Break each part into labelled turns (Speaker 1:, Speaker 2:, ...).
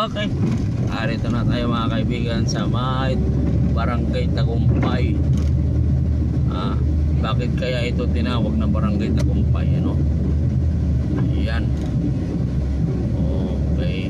Speaker 1: Okay. Arito na tayo mga kaibigan sa may Barangay Tagumpay. Bakit kaya ito tinawag na Barangay Tagumpay? Ano? Ayan. Okay.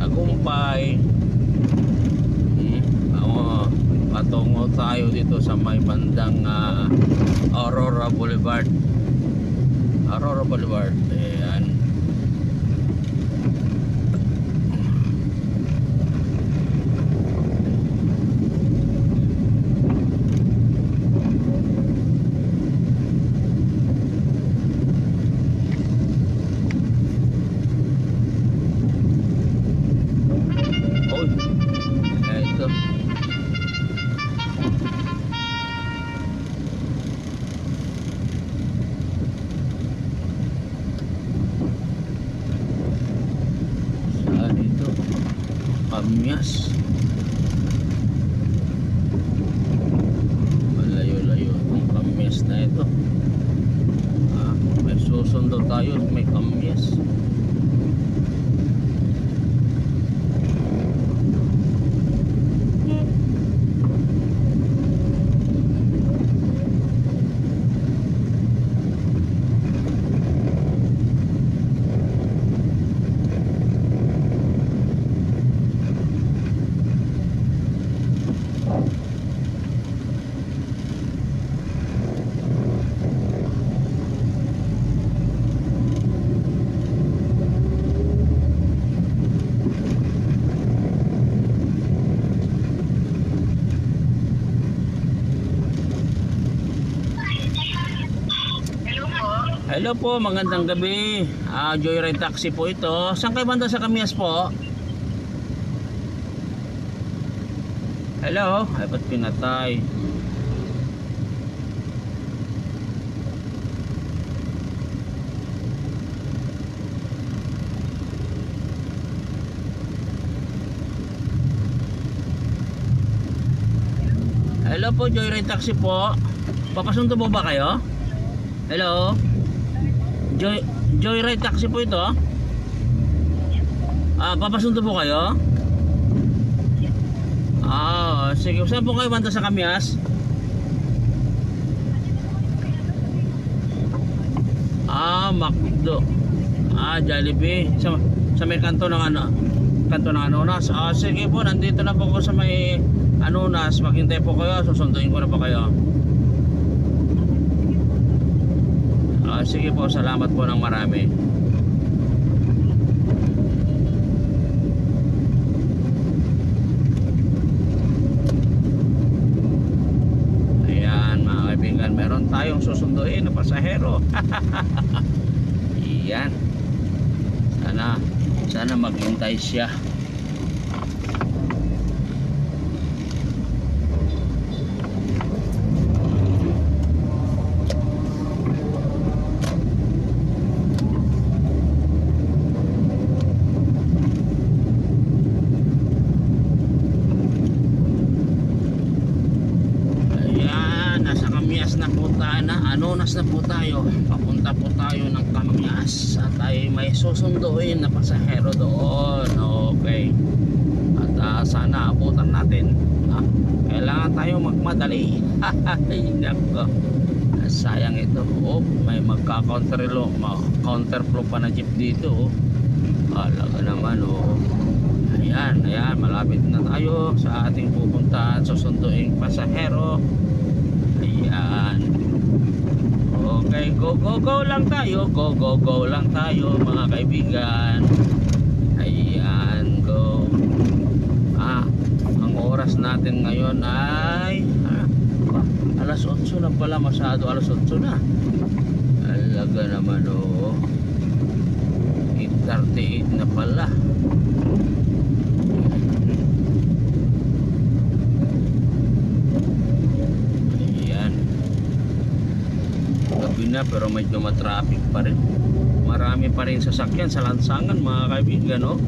Speaker 1: Tagumpay. Patungo tayo dito sa may bandang Aurora Boulevard. Aurora Boulevard. Ayan. Ito. Saan ito? Kamyas. Malayo-layo itong Kamyas na ito. May susundo tayo, may Kamyas. Hello po, magandang gabi. Joyride taxi po ito. Saan kayo banda sa Kamyas po? Hello? Ay, ba't pinatay? Hello po, Joyride taxi po. Papasundo po ba kayo? Hello? Joyride taxi po ito. Papasundo po kayo? Sige. Saan po kayo banda sa Kamyas? Macdo. Jollibee. Sa may kanto ng Anonas. Sige po, nandito na po ako sa may Anonas. Maghintay po kayo. Susunduin ko na po kayo. Sige po, salamat po ng marami. Ayan mga kaibigan, meron tayong susunduin na pasahero. Ayan. Sana maghintay siya. Anonas na po tayo. Papunta po tayo ng Kamyas. At ay may susunduin na pasahero doon. Okay. At sana abutan natin. Kailangan tayo magmadali. Nako. Sayang ito. May counterflow pa na jeep dito. Alaga naman. Ayan. Malapit na tayo sa ating pupuntahan. Susunduin pasahero. Ayan. Okay, go lang tayo. Go lang tayo mga kaibigan. Ayan, go. Ang oras natin ngayon ay alas 8 na pala, masyado alas 8 na. Alaga naman 8:38 na pala. Ayan. Gabi na pero medyo matraffic pa rin. marami pa rin sasakyan sa lansangan mga kaibigan, no?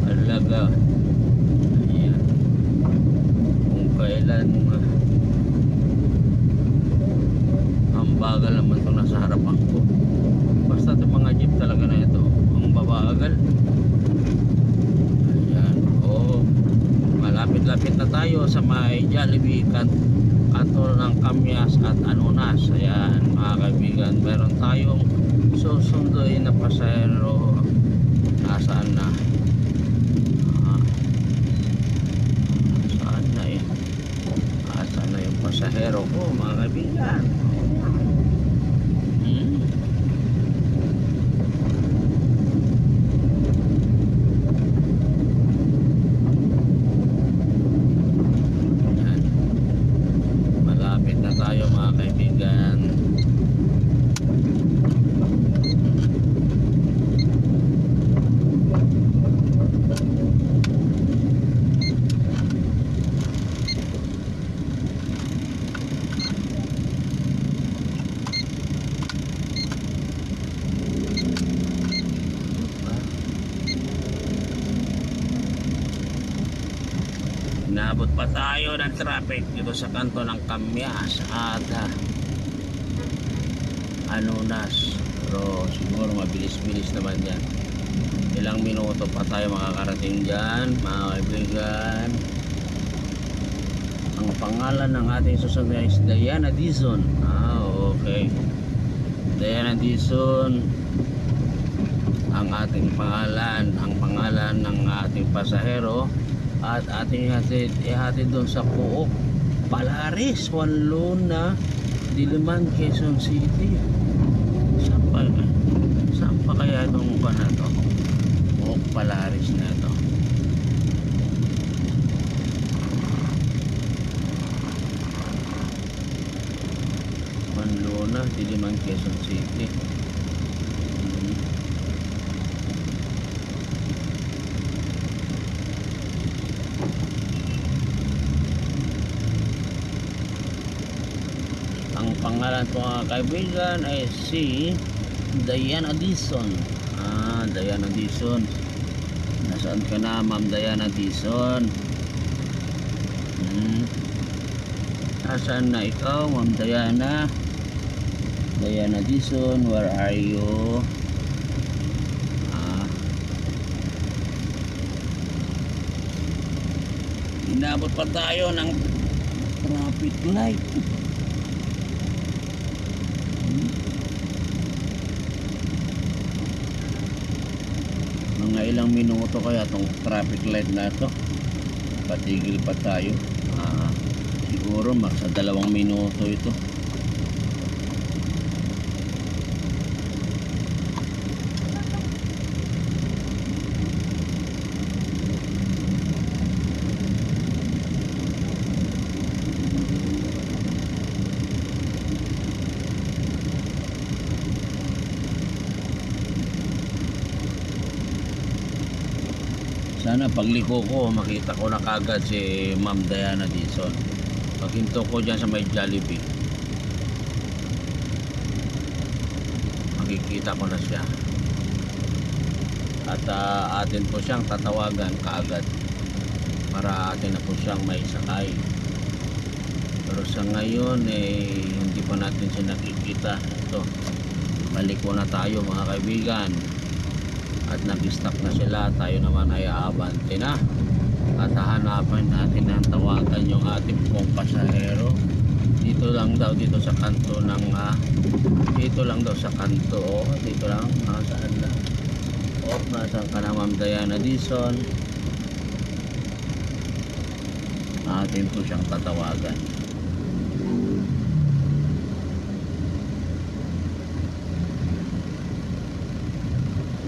Speaker 1: Talaga. Ayan. Kung kailan ang bagal naman ito nasa harapan ko. Basta itong mga jeep talaga na ito ang babagal. Ayan. Oh, malapit-lapit na tayo sa may Jollibee kanto ng Kamyas at Anonas. Ayan mga kaibigan, meron tayong susunduin na pasahero. Nasaan na? Saan na eh? Saan na yung pasahero ko mga kaibigan? Ayan. Malapit na tayo mga kaibigan. Inabot pa tayo ng traffic dito sa kanto ng Kamyas at Anonas. Pero siguro mabilis-bilis naman yan. Ilang minuto pa tayo makakarating dyan mga kaibigan. Ang pangalan ng ating susunod is Diana Dizon. Okay. Diana Dizon ang ating pangalan. Ang pangalan ng ating pasahero. At ating ihatid doon sa Cook, Palaris, Juan Luna, Diliman, Quezon City. Saan pa kaya itong pa na ito? Cook, Palaris na ito. Juan Luna, Diliman, Quezon City. Ang pangalan ko mga kaibigan ay si Diana Dizon. Diana Dizon. Nasaan ka na, Ma'am Diana Dizon? Nasaan na ikaw, Ma'am Diana? Diana Dizon, where are you? Inabot pa tayo ng traffic light. Mga ilang minuto kaya itong traffic light na ito, patigil pa tayo. Siguro sa 2 minuto ito. Sana pagliko ko makita ko na kagad si Ma'am Diana Dizon. Paghinto ko dyan sa may Jollibee, makikita ko na siya. At atin po siyang tatawagan kaagad para atin na po siyang may sakay. Pero sa ngayon hindi pa natin siya nakikita. Ito, paliko na tayo mga kaibigan. At nag-stop na sila, tayo naman ay aabante na at hahanapan natin ang tawagan yung ating pong pasahero. Dito lang daw, dito sa kanto ng dito lang daw sa kanto, dito lang, saan na nasaan ka na Ma'am Diana Dizon. Atin po siyang tatawagan.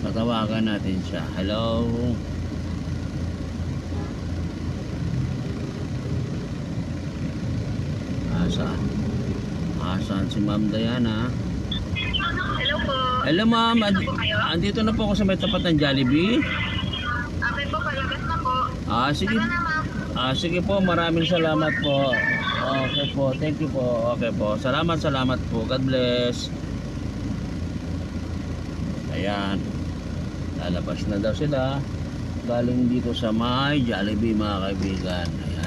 Speaker 1: Tatawagan natin siya. Hello. Saan si Ma'am Diana?
Speaker 2: Hello po.
Speaker 1: Hello ma'am. Andito na po ako sa may tapat ng Jollibee.
Speaker 2: Okay po, palabas na po.
Speaker 1: Sige.
Speaker 2: Ano na ma'am?
Speaker 1: Sige po, maraming salamat po. Okay po, thank you po. Okay po. Salamat po. God bless. Ayan. Lalabas na daw sila. Galing dito sa may Jollibee mga kaibigan. Ayan.